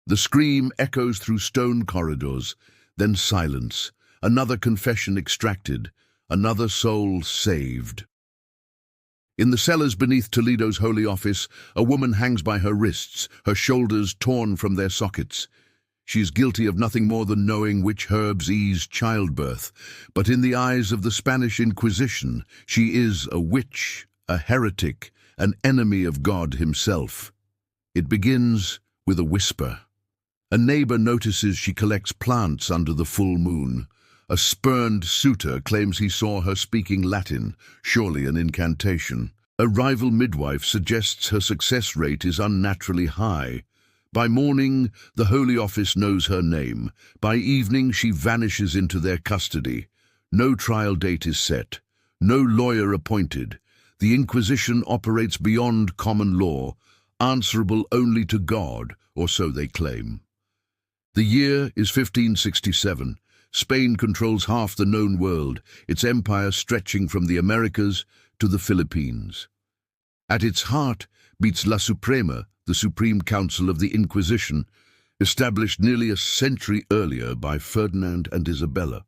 The scream echoes through stone corridors, then silence, another confession extracted, another soul saved. In the cellars beneath Toledo's Holy Office, a woman hangs by her wrists, her shoulders torn from their sockets. She is guilty of nothing more than knowing which herbs ease childbirth, but in the eyes of the Spanish Inquisition, she is a witch, a heretic, an enemy of God himself. It begins with a whisper. A neighbor notices she collects plants under the full moon. A spurned suitor claims he saw her speaking Latin, surely an incantation. A rival midwife suggests her success rate is unnaturally high. By morning, the Holy Office knows her name. By evening, she vanishes into their custody. No trial date is set. No lawyer appointed. The Inquisition operates beyond common law, answerable only to God, or so they claim. The year is 1567. Spain controls half the known world, its empire stretching from the Americas to the Philippines. At its heart beats La Suprema, the Supreme Council of the Inquisition, established nearly a century earlier by Ferdinand and Isabella.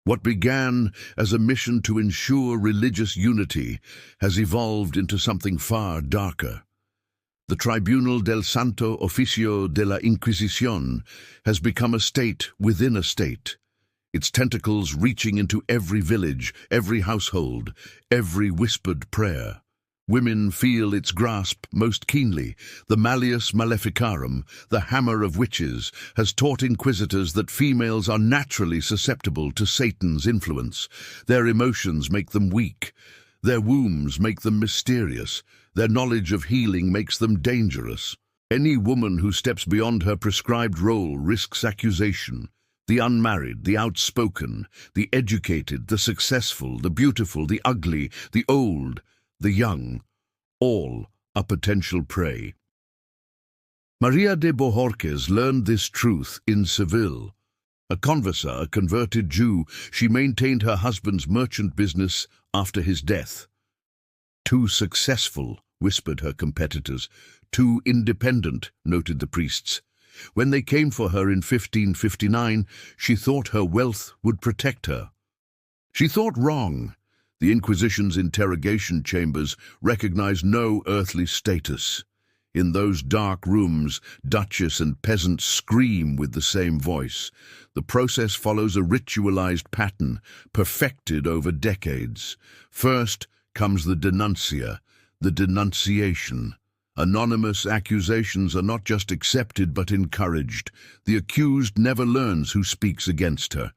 What began as a mission to ensure religious unity has evolved into something far darker. The Tribunal del Santo Oficio de la Inquisición has become a state within a state, its tentacles reaching into every village, every household, every whispered prayer. Women feel its grasp most keenly. The Malleus Maleficarum, the hammer of witches, has taught inquisitors that females are naturally susceptible to Satan's influence. Their emotions make them weak. Their wombs make them mysterious. Their knowledge of healing makes them dangerous. Any woman who steps beyond her prescribed role risks accusation. The unmarried, the outspoken, the educated, the successful, the beautiful, the ugly, the old, the young, all are potential prey. Maria de Bohorquez learned this truth in Seville. A conversa, a converted Jew, she maintained her husband's merchant business after his death. Too successful, whispered her competitors. Too independent, noted the priests. When they came for her in 1559, she thought her wealth would protect her. She thought wrong. The Inquisition's interrogation chambers recognized no earthly status. In those dark rooms, duchess and peasant scream with the same voice. The process follows a ritualized pattern, perfected over decades. First comes the denuncia, the denunciation. Anonymous accusations are not just accepted but encouraged. The accused never learns who speaks against her.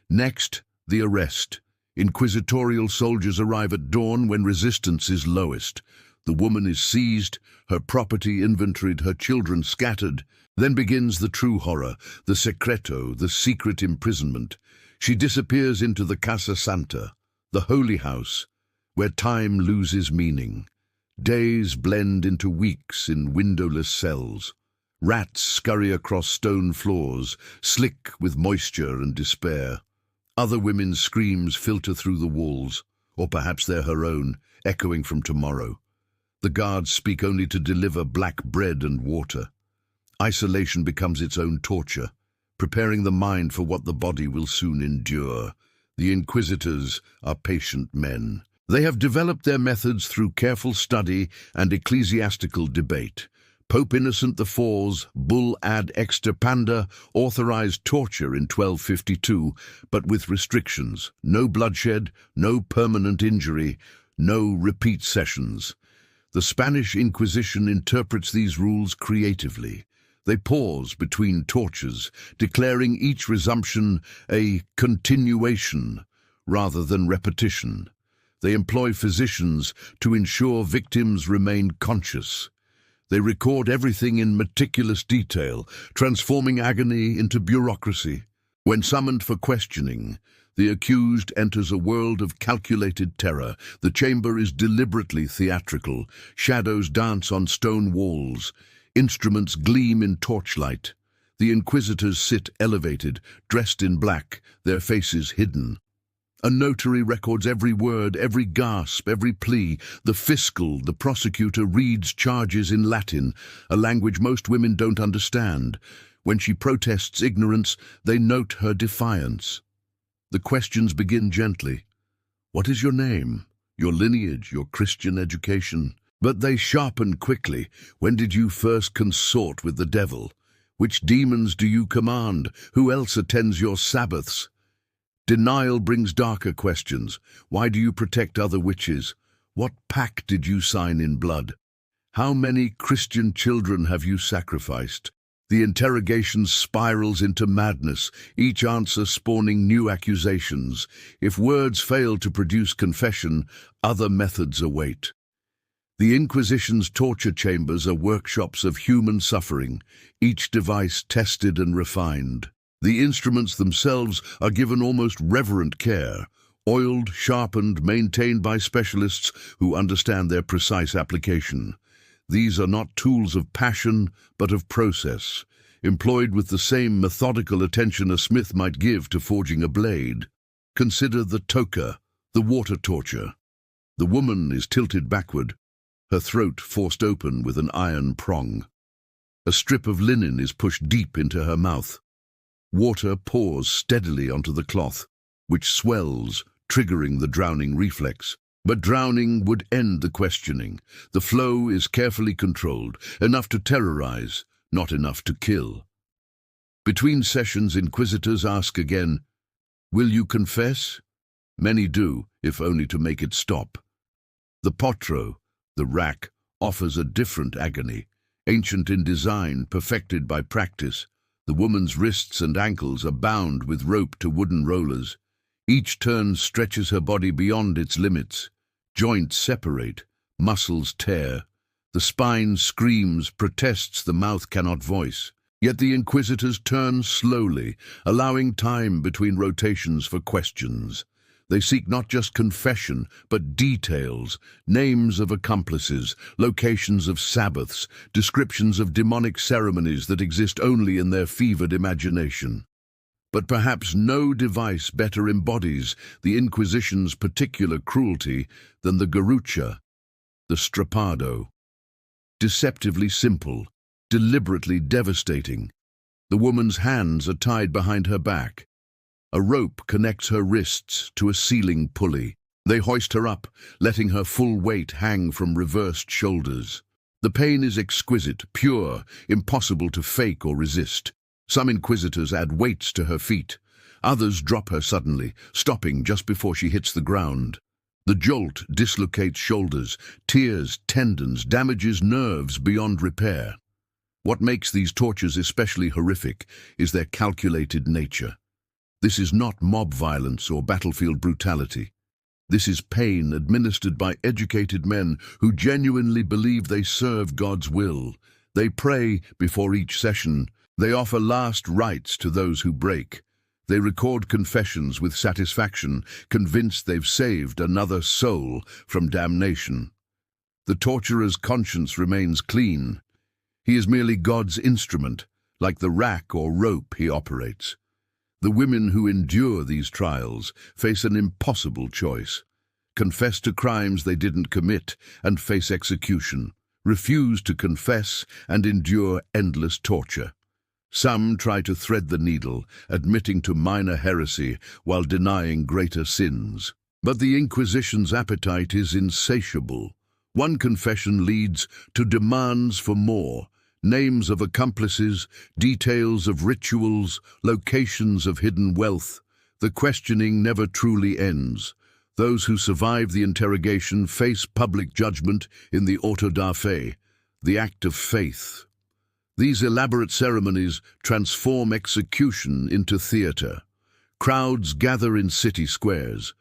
Next, the arrest. Inquisitorial soldiers arrive at dawn when resistance is lowest. The woman is seized, her property inventoried, her children scattered. Then begins the true horror, the secreto, the secret imprisonment. She disappears into the Casa Santa, the holy house, where time loses meaning. Days blend into weeks in windowless cells. Rats scurry across stone floors, slick with moisture and despair. Other women's screams filter through the walls, or perhaps they're her own, echoing from tomorrow. The guards speak only to deliver black bread and water. Isolation becomes its own torture, preparing the mind for what the body will soon endure. The inquisitors are patient men. They have developed their methods through careful study and ecclesiastical debate. Pope Innocent IV's bull ad extirpanda authorized torture in 1252, but with restrictions: no bloodshed, no permanent injury, no repeat sessions. The Spanish Inquisition interprets these rules creatively. They pause between tortures, declaring each resumption a continuation rather than repetition. They employ physicians to ensure victims remain conscious. They record everything in meticulous detail, transforming agony into bureaucracy. When summoned for questioning, the accused enters a world of calculated terror. The chamber is deliberately theatrical. Shadows dance on stone walls. Instruments gleam in torchlight. The inquisitors sit elevated, dressed in black, their faces hidden. A notary records every word, every gasp, every plea. The fiscal, the prosecutor, reads charges in Latin, a language most women don't understand. When she protests ignorance, they note her defiance. The questions begin gently. What is your name? Your lineage, your Christian education? But they sharpen quickly. When did you first consort with the devil? Which demons do you command? Who else attends your Sabbaths? Denial brings darker questions. Why do you protect other witches? What pact did you sign in blood? How many Christian children have you sacrificed? The interrogation spirals into madness, each answer spawning new accusations. If words fail to produce confession, other methods await. The Inquisition's torture chambers are workshops of human suffering, each device tested and refined. The instruments themselves are given almost reverent care, oiled, sharpened, maintained by specialists who understand their precise application. These are not tools of passion, but of process, employed with the same methodical attention a smith might give to forging a blade. Consider the toka, the water torture. The woman is tilted backward, her throat forced open with an iron prong. A strip of linen is pushed deep into her mouth. Water pours steadily onto the cloth, which swells, triggering the drowning reflex. But drowning would end the questioning. The flow is carefully controlled, enough to terrorize, not enough to kill. Between sessions, inquisitors ask again, "Will you confess?" Many do, if only to make it stop. The potro, the rack, offers a different agony, ancient in design, perfected by practice. The woman's wrists and ankles are bound with rope to wooden rollers. Each turn stretches her body beyond its limits. Joints separate, muscles tear. The spine screams, protests the mouth cannot voice. Yet the inquisitors turn slowly, allowing time between rotations for questions. They seek not just confession, but details, names of accomplices, locations of Sabbaths, descriptions of demonic ceremonies that exist only in their fevered imagination. But perhaps no device better embodies the Inquisition's particular cruelty than the garrucha, the strappado. Deceptively simple, deliberately devastating. The woman's hands are tied behind her back. A rope connects her wrists to a ceiling pulley. They hoist her up, letting her full weight hang from reversed shoulders. The pain is exquisite, pure, impossible to fake or resist. Some inquisitors add weights to her feet. Others drop her suddenly, stopping just before she hits the ground. The jolt dislocates shoulders, tears tendons, damages nerves beyond repair. What makes these tortures especially horrific is their calculated nature. This is not mob violence or battlefield brutality. This is pain administered by educated men who genuinely believe they serve God's will. They pray before each session. They offer last rites to those who break. They record confessions with satisfaction, convinced they've saved another soul from damnation. The torturer's conscience remains clean. He is merely God's instrument, like the rack or rope he operates. The women who endure these trials face an impossible choice: confess to crimes they didn't commit and face execution, refuse to confess and endure endless torture. Some try to thread the needle, admitting to minor heresy while denying greater sins. But the Inquisition's appetite is insatiable. One confession leads to demands for more, names of accomplices, details of rituals, locations of hidden wealth. The questioning never truly ends. Those who survive the interrogation face public judgment in the auto da fe, the act of faith. These elaborate ceremonies transform execution into theater. Crowds gather in city squares.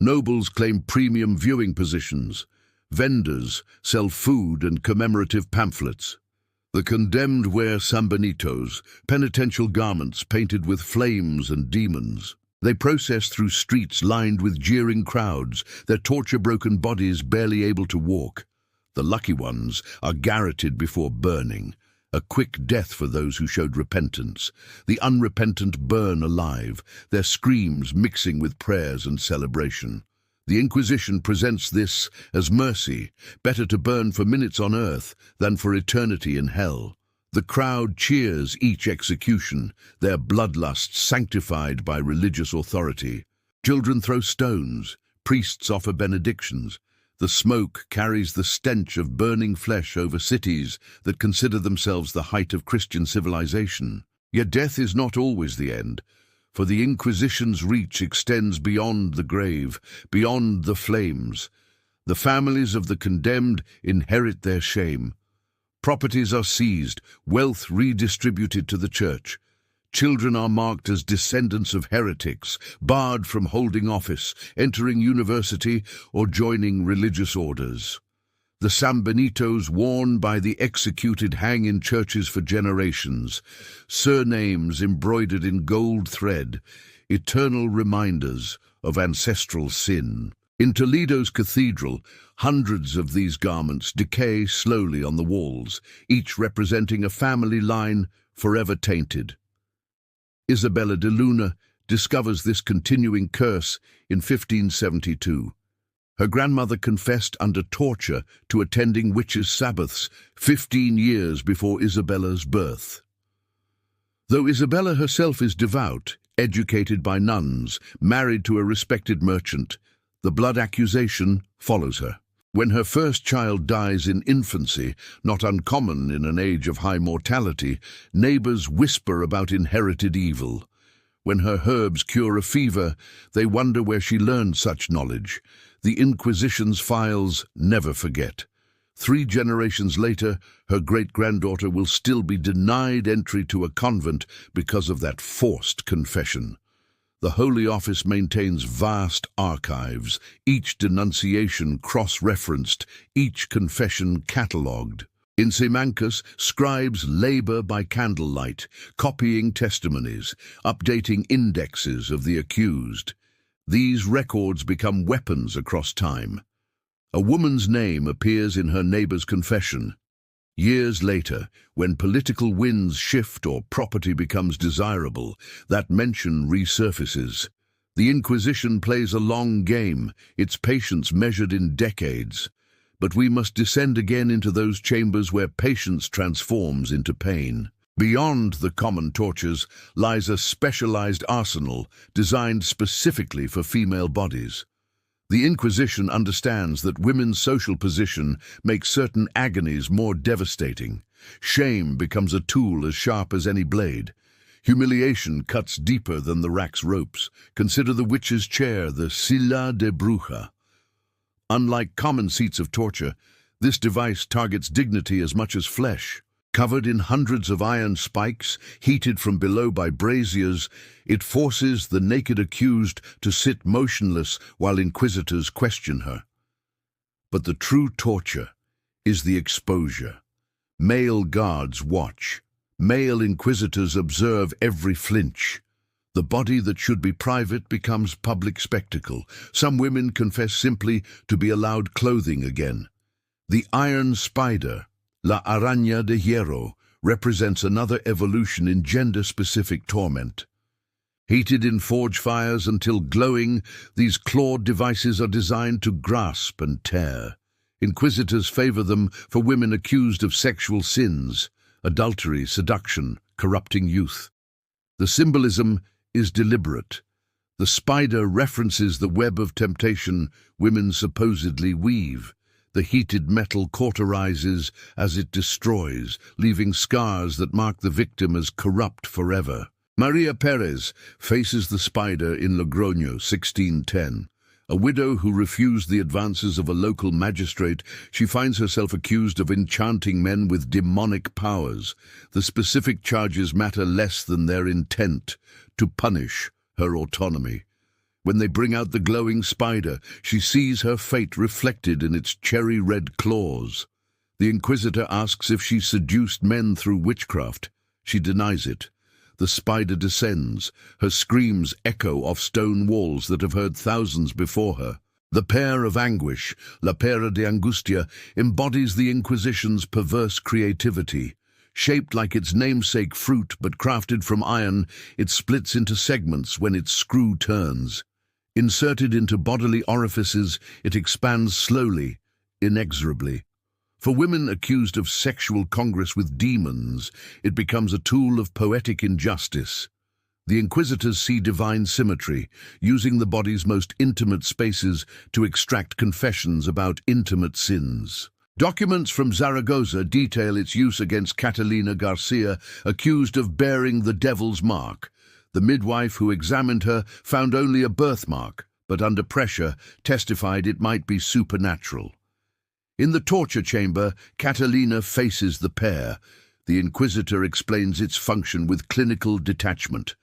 Nobles claim premium viewing positions. Vendors sell food and commemorative pamphlets. The condemned wear sanbenitos, penitential garments painted with flames and demons. They process through streets lined with jeering crowds, their torture-broken bodies barely able to walk. The lucky ones are garroted before burning, a quick death for those who showed repentance. The unrepentant burn alive, their screams mixing with prayers and celebration. The Inquisition presents this as mercy, better to burn for minutes on earth than for eternity in hell. The crowd cheers each execution, their bloodlust sanctified by religious authority. Children throw stones, priests offer benedictions. The smoke carries the stench of burning flesh over cities that consider themselves the height of Christian civilization. Yet death is not always the end, for the Inquisition's reach extends beyond the grave, beyond the flames. The families of the condemned inherit their shame. Properties are seized, wealth redistributed to the church. Children are marked as descendants of heretics, barred from holding office, entering university, or joining religious orders. The Sanbenitos worn by the executed hang in churches for generations, surnames embroidered in gold thread, eternal reminders of ancestral sin. In Toledo's cathedral, hundreds of these garments decay slowly on the walls, each representing a family line forever tainted. Isabella de Luna discovers this continuing curse in 1572. Her grandmother confessed under torture to attending witches' sabbaths 15 years before Isabella's birth. Though Isabella herself is devout, educated by nuns, married to a respected merchant, the blood accusation follows her. When her first child dies in infancy, not uncommon in an age of high mortality, neighbors whisper about inherited evil. When her herbs cure a fever, they wonder where she learned such knowledge. The Inquisition's files never forget. 3 generations later, her great-granddaughter will still be denied entry to a convent because of that forced confession. The Holy Office maintains vast archives, each denunciation cross-referenced, each confession catalogued. In Simancas, scribes labor by candlelight, copying testimonies, updating indexes of the accused. These records become weapons across time. A woman's name appears in her neighbor's confession. Years later, when political winds shift or property becomes desirable, that mention resurfaces. The Inquisition plays a long game, its patience measured in decades. But we must descend again into those chambers where patience transforms into pain. Beyond the common tortures lies a specialized arsenal designed specifically for female bodies. The Inquisition understands that women's social position makes certain agonies more devastating. Shame becomes a tool as sharp as any blade. Humiliation cuts deeper than the rack's ropes. Consider the witch's chair, the silla de bruja. Unlike common seats of torture, this device targets dignity as much as flesh. Covered in hundreds of iron spikes, heated from below by braziers, it forces the naked accused to sit motionless while inquisitors question her. But the true torture is the exposure. Male guards watch. Male inquisitors observe every flinch. The body that should be private becomes public spectacle. Some women confess simply to be allowed clothing again. The iron spider, La Araña de Hierro, represents another evolution in gender-specific torment. Heated in forge fires until glowing, these clawed devices are designed to grasp and tear. Inquisitors favor them for women accused of sexual sins, adultery, seduction, corrupting youth. The symbolism is deliberate. The spider references the web of temptation women supposedly weave. The heated metal cauterizes as it destroys, leaving scars that mark the victim as corrupt forever. Maria Perez faces the spider in Logroño, 1610. A widow who refused the advances of a local magistrate, she finds herself accused of enchanting men with demonic powers. The specific charges matter less than their intent to punish her autonomy. When they bring out the glowing spider, she sees her fate reflected in its cherry-red claws. The Inquisitor asks if she seduced men through witchcraft. She denies it. The spider descends. Her screams echo off stone walls that have heard thousands before her. The pear of anguish, La Pera de Angustia, embodies the Inquisition's perverse creativity. Shaped like its namesake fruit but crafted from iron, it splits into segments when its screw turns. Inserted into bodily orifices, it expands slowly, inexorably. For women accused of sexual congress with demons, it becomes a tool of poetic injustice. The Inquisitors see divine symmetry, using the body's most intimate spaces to extract confessions about intimate sins. Documents from Zaragoza detail its use against Catalina Garcia, accused of bearing the devil's mark. The midwife who examined her found only a birthmark, but under pressure testified it might be supernatural. In the torture chamber, Catalina faces the pair. The Inquisitor explains its function with clinical detachment.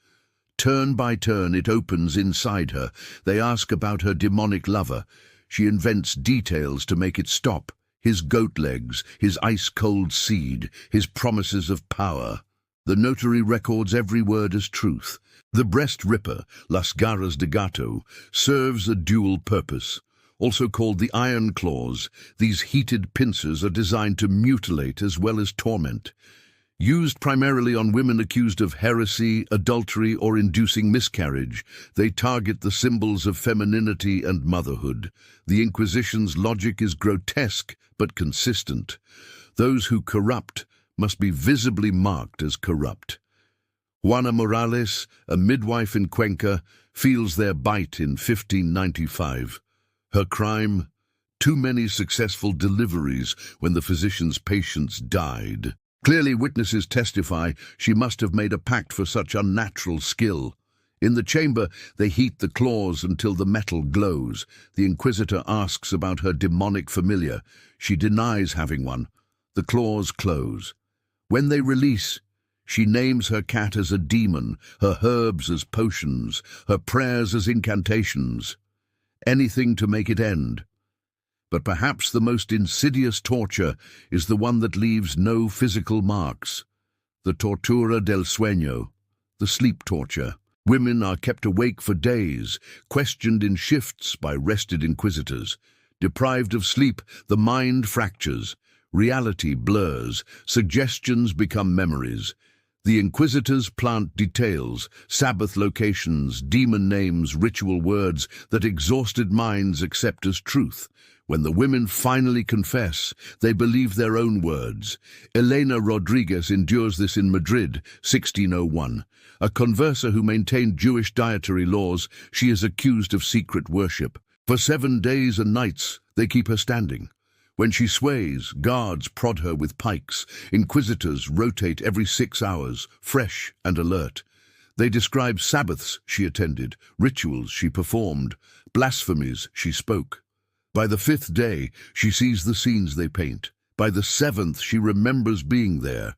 Turn by turn, it opens inside her. They ask about her demonic lover. She invents details to make it stop. His goat legs, his ice-cold seed, his promises of power. The notary records every word as truth. The breast ripper, Las Garras de Gato, serves a dual purpose. Also called the iron claws, these heated pincers are designed to mutilate as well as torment. Used primarily on women accused of heresy, adultery, or inducing miscarriage, they target the symbols of femininity and motherhood. The Inquisition's logic is grotesque but consistent. Those who corrupt must be visibly marked as corrupt. Juana Morales, a midwife in Cuenca, feels their bite in 1595. Her crime? Too many successful deliveries when the physician's patients died. Clearly, witnesses testify she must have made a pact for such unnatural skill. In the chamber, they heat the claws until the metal glows. The Inquisitor asks about her demonic familiar. She denies having one. The claws close. When they release, she names her cat as a demon, her herbs as potions, her prayers as incantations. Anything to make it end. But perhaps the most insidious torture is the one that leaves no physical marks. The tortura del sueño, the sleep torture. Women are kept awake for days, questioned in shifts by rested inquisitors. Deprived of sleep, the mind fractures. Reality blurs, suggestions become memories. The Inquisitors plant details, Sabbath locations, demon names, ritual words that exhausted minds accept as truth. When the women finally confess, they believe their own words. Elena Rodriguez endures this in Madrid, 1601. A converser who maintained Jewish dietary laws, she is accused of secret worship. For 7 days and nights, they keep her standing. When she sways, guards prod her with pikes. Inquisitors rotate every 6 hours, fresh and alert. They describe Sabbaths she attended, rituals she performed, blasphemies she spoke. By the 5th day, she sees the scenes they paint. By the 7th, she remembers being there.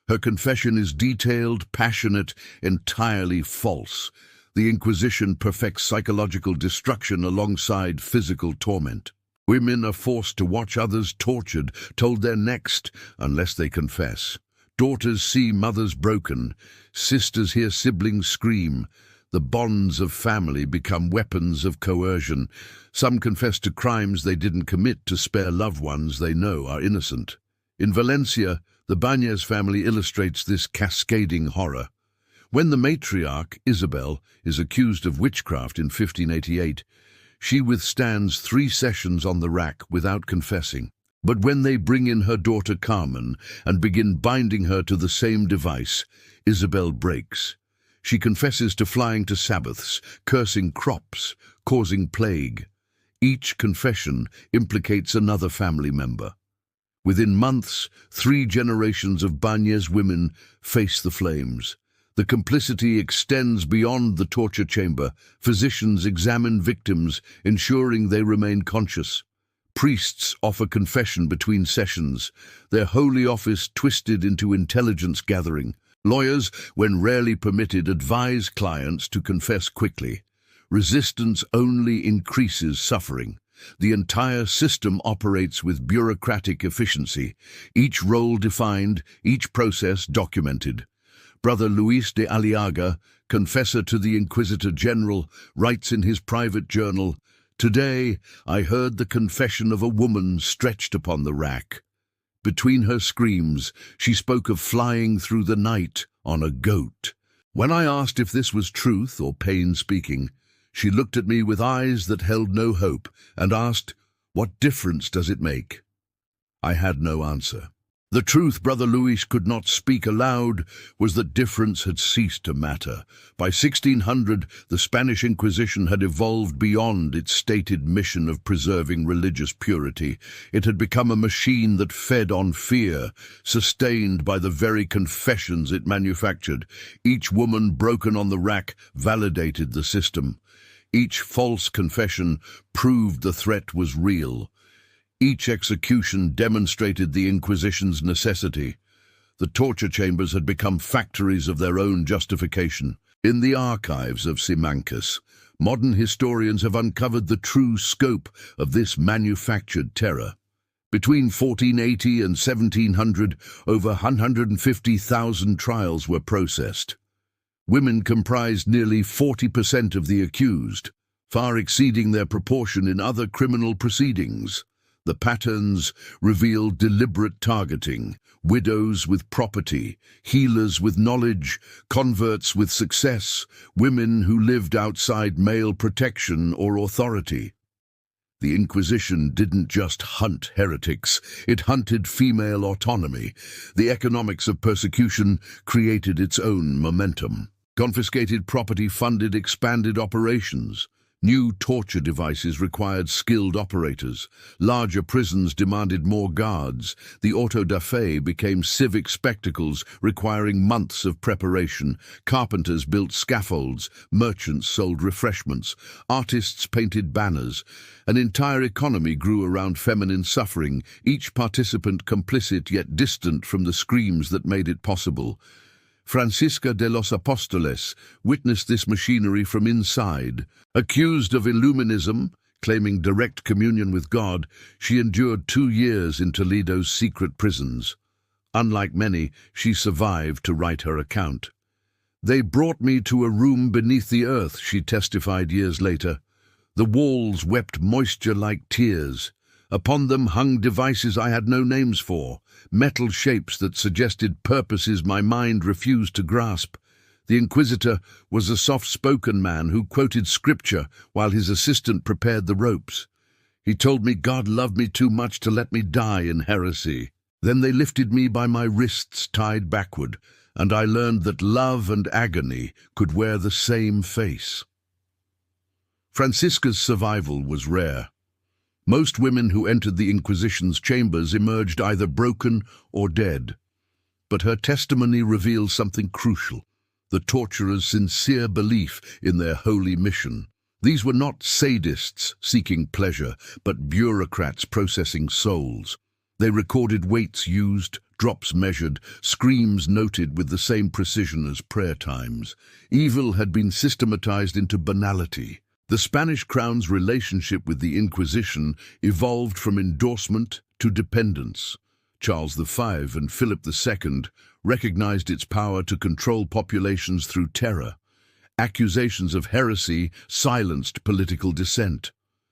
Her confession is detailed, passionate, entirely false. The Inquisition perfects psychological destruction alongside physical torment. Women are forced to watch others tortured, told they're next, unless they confess. Daughters see mothers broken. Sisters hear siblings scream. The bonds of family become weapons of coercion. Some confess to crimes they didn't commit to spare loved ones they know are innocent. In Valencia, the Bañez family illustrates this cascading horror. When the matriarch, Isabel, is accused of witchcraft in 1588, she withstands 3 sessions on the rack without confessing. But when they bring in her daughter Carmen and begin binding her to the same device, Isabel breaks. She confesses to flying to Sabbaths, cursing crops, causing plague. Each confession implicates another family member. Within months, 3 generations of Bañez women face the flames. The complicity extends beyond the torture chamber. Physicians examine victims, ensuring they remain conscious. Priests offer confession between sessions, their holy office twisted into intelligence gathering. Lawyers, when rarely permitted, advise clients to confess quickly. Resistance only increases suffering. The entire system operates with bureaucratic efficiency, each role defined, each process documented. Brother Luis de Aliaga, confessor to the Inquisitor General, writes in his private journal, "Today I heard the confession of a woman stretched upon the rack. Between her screams, she spoke of flying through the night on a goat. When I asked if this was truth or pain speaking, she looked at me with eyes that held no hope and asked, 'What difference does it make?' I had no answer. The truth Brother Luis could not speak aloud was that difference had ceased to matter. By 1600, the Spanish Inquisition had evolved beyond its stated mission of preserving religious purity. It had become a machine that fed on fear, sustained by the very confessions it manufactured. Each woman broken on the rack validated the system. Each false confession proved the threat was real. Each execution demonstrated the Inquisition's necessity. The torture chambers had become factories of their own justification. In the archives of Simancas, modern historians have uncovered the true scope of this manufactured terror. Between 1480 and 1700, over 150,000 trials were processed. Women comprised nearly 40% of the accused, far exceeding their proportion in other criminal proceedings. The patterns revealed deliberate targeting: widows with property, healers with knowledge, converts with success, women who lived outside male protection or authority. The Inquisition didn't just hunt heretics, it hunted female autonomy. The economics of persecution created its own momentum. Confiscated property funded expanded operations. New torture devices required skilled operators. Larger prisons demanded more guards. The auto-da-fe became civic spectacles requiring months of preparation. Carpenters built scaffolds. Merchants sold refreshments. Artists painted banners. An entire economy grew around feminine suffering, each participant complicit yet distant from the screams that made it possible. Francisca de los Apóstoles witnessed this machinery from inside. Accused of Illuminism, claiming direct communion with God, she endured 2 years in Toledo's secret prisons. Unlike many, she survived to write her account. "They brought me to a room beneath the earth," she testified years later. "The walls wept moisture like tears. Upon them hung devices I had no names for, metal shapes that suggested purposes my mind refused to grasp. The Inquisitor was a soft-spoken man who quoted scripture while his assistant prepared the ropes. He told me God loved me too much to let me die in heresy. Then they lifted me by my wrists tied backward, and I learned that love and agony could wear the same face." Francisca's survival was rare. Most women who entered the Inquisition's chambers emerged either broken or dead. But her testimony reveals something crucial: the torturers' sincere belief in their holy mission. These were not sadists seeking pleasure, but bureaucrats processing souls. They recorded weights used, drops measured, screams noted with the same precision as prayer times. Evil had been systematized into banality. The Spanish crown's relationship with the Inquisition evolved from endorsement to dependence. Charles V and Philip II recognized its power to control populations through terror. Accusations of heresy silenced political dissent.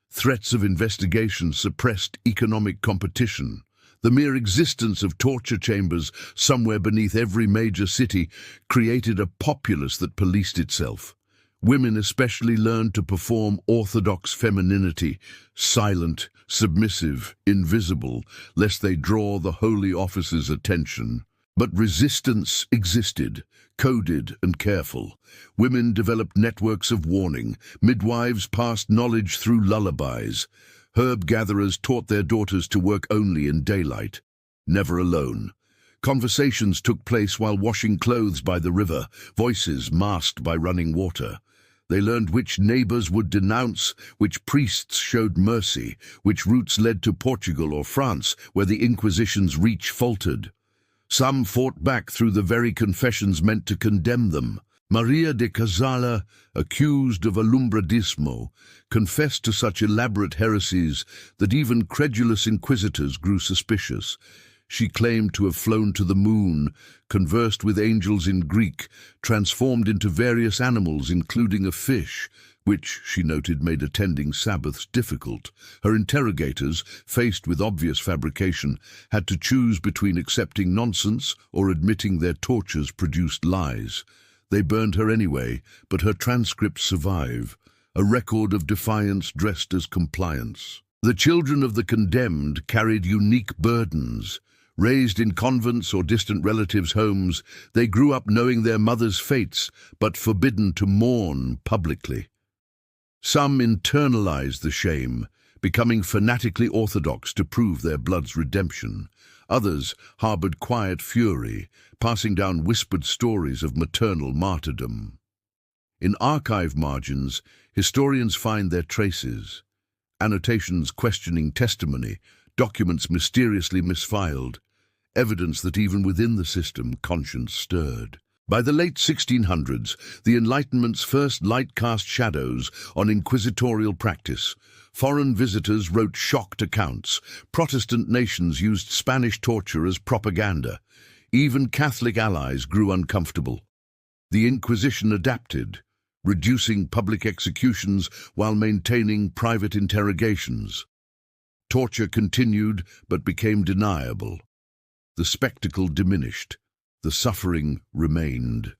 Threats of investigation suppressed economic competition. The mere existence of torture chambers somewhere beneath every major city created a populace that policed itself. Women especially learned to perform orthodox femininity, silent, submissive, invisible, lest they draw the holy officer's attention. But resistance existed, coded and careful. Women developed networks of warning. Midwives passed knowledge through lullabies. Herb gatherers taught their daughters to work only in daylight, never alone. Conversations took place while washing clothes by the river, voices masked by running water. They learned which neighbors would denounce, which priests showed mercy, which routes led to Portugal or France, where the Inquisition's reach faltered. Some fought back through the very confessions meant to condemn them. Maria de Cazalla, accused of alumbradismo, confessed to such elaborate heresies that even credulous inquisitors grew suspicious. She claimed to have flown to the moon, conversed with angels in Greek, transformed into various animals, including a fish, which, she noted, made attending Sabbaths difficult. Her interrogators, faced with obvious fabrication, had to choose between accepting nonsense or admitting their tortures produced lies. They burned her anyway, but her transcripts survive, a record of defiance dressed as compliance. The children of the condemned carried unique burdens. Raised in convents or distant relatives' homes, they grew up knowing their mothers' fates, but forbidden to mourn publicly. Some internalized the shame, becoming fanatically orthodox to prove their blood's redemption. Others harbored quiet fury, passing down whispered stories of maternal martyrdom. In archive margins, historians find their traces. Annotations questioning testimony, documents mysteriously misfiled, evidence that even within the system conscience stirred. By the late 1600s, the Enlightenment's first light cast shadows on inquisitorial practice. Foreign visitors wrote shocked accounts. Protestant nations used Spanish torture as propaganda. Even Catholic allies grew uncomfortable. The Inquisition adapted, reducing public executions while maintaining private interrogations. Torture continued but became deniable. The spectacle diminished. The suffering remained.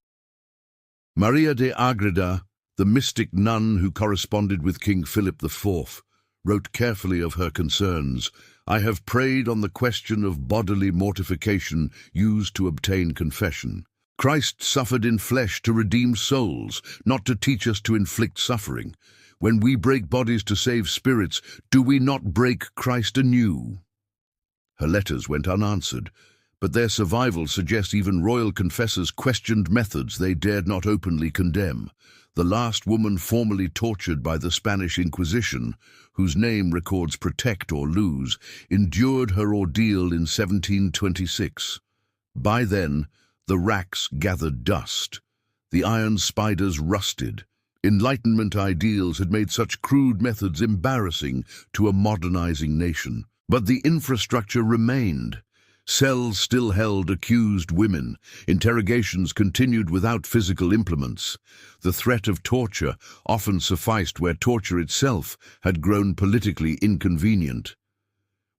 Maria de Agreda, the mystic nun who corresponded with King Philip IV, wrote carefully of her concerns. "I have prayed on the question of bodily mortification used to obtain confession. Christ suffered in flesh to redeem souls, not to teach us to inflict suffering. When we break bodies to save spirits, do we not break Christ anew?" Her letters went unanswered, but their survival suggests even royal confessors questioned methods they dared not openly condemn. The last woman formally tortured by the Spanish Inquisition, whose name records Protect or Lose, endured her ordeal in 1726. By then, the racks gathered dust. The iron spiders rusted. Enlightenment ideals had made such crude methods embarrassing to a modernizing nation. But the infrastructure remained. Cells still held accused women. Interrogations continued without physical implements. The threat of torture often sufficed where torture itself had grown politically inconvenient.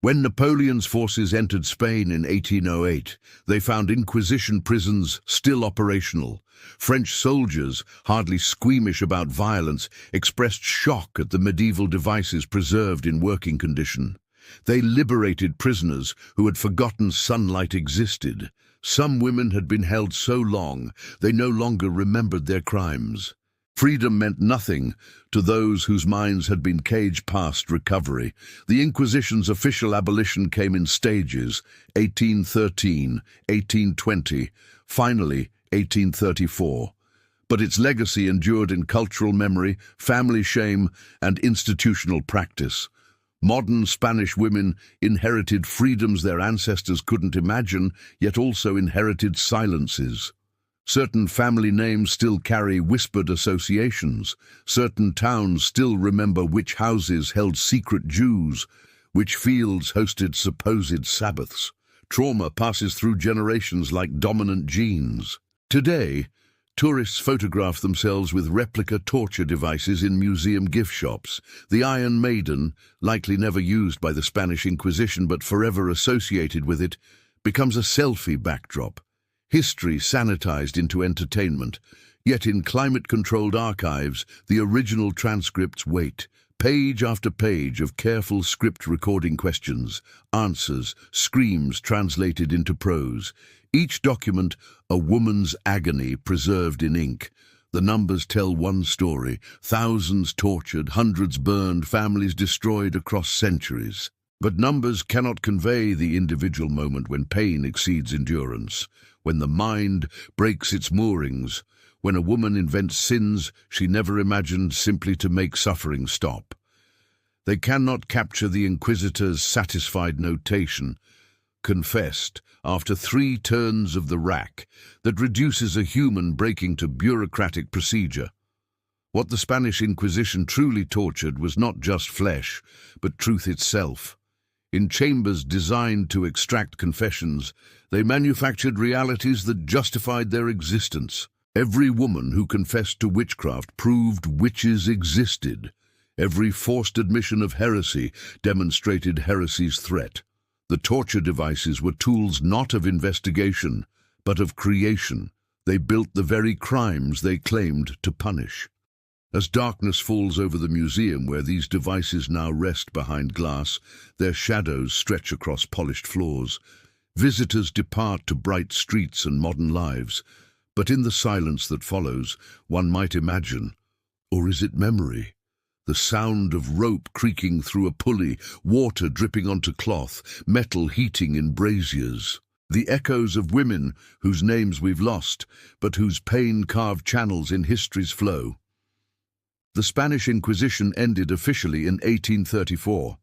When Napoleon's forces entered Spain in 1808, they found Inquisition prisons still operational. French soldiers, hardly squeamish about violence, expressed shock at the medieval devices preserved in working condition. They liberated prisoners who had forgotten sunlight existed. Some women had been held so long they no longer remembered their crimes. Freedom meant nothing to those whose minds had been caged past recovery. The Inquisition's official abolition came in stages: 1813, 1820, finally 1834. But its legacy endured in cultural memory, family shame, and institutional practice. Modern Spanish women inherited freedoms their ancestors couldn't imagine, yet also inherited silences. Certain family names still carry whispered associations. Certain towns still remember which houses held secret Jews, which fields hosted supposed Sabbaths. Trauma passes through generations like dominant genes. Today, tourists photograph themselves with replica torture devices in museum gift shops. The Iron Maiden, likely never used by the Spanish Inquisition but forever associated with it, becomes a selfie backdrop. History sanitized into entertainment. Yet in climate-controlled archives, the original transcripts wait. Page after page of careful script recording questions, answers, screams translated into prose. Each document, a woman's agony preserved in ink. The numbers tell one story: thousands tortured, hundreds burned, families destroyed across centuries. But numbers cannot convey the individual moment when pain exceeds endurance, when the mind breaks its moorings, when a woman invents sins she never imagined simply to make suffering stop. They cannot capture the Inquisitor's satisfied notation, confessed, after 3 turns of the rack, that reduces a human breaking to bureaucratic procedure. What the Spanish Inquisition truly tortured was not just flesh, but truth itself. In chambers designed to extract confessions, they manufactured realities that justified their existence. Every woman who confessed to witchcraft proved witches existed. Every forced admission of heresy demonstrated heresy's threat. The torture devices were tools not of investigation, but of creation. They built the very crimes they claimed to punish. As darkness falls over the museum where these devices now rest behind glass, their shadows stretch across polished floors. Visitors depart to bright streets and modern lives, but in the silence that follows, one might imagine, or is it memory? The sound of rope creaking through a pulley, water dripping onto cloth, metal heating in braziers. The echoes of women whose names we've lost, but whose pain carved channels in history's flow. The Spanish Inquisition ended officially in 1834.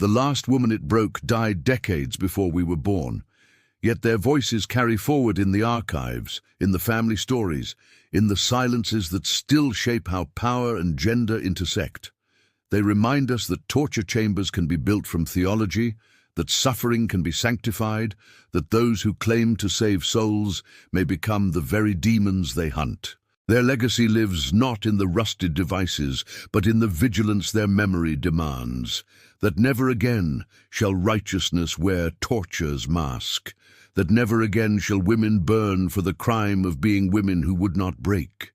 The last woman it broke died decades before we were born. Yet their voices carry forward in the archives, in the family stories, in the silences that still shape how power and gender intersect. They remind us that torture chambers can be built from theology, that suffering can be sanctified, that those who claim to save souls may become the very demons they hunt. Their legacy lives not in the rusted devices, but in the vigilance their memory demands, that never again shall righteousness wear torture's mask, that never again shall women burn for the crime of being women who would not break.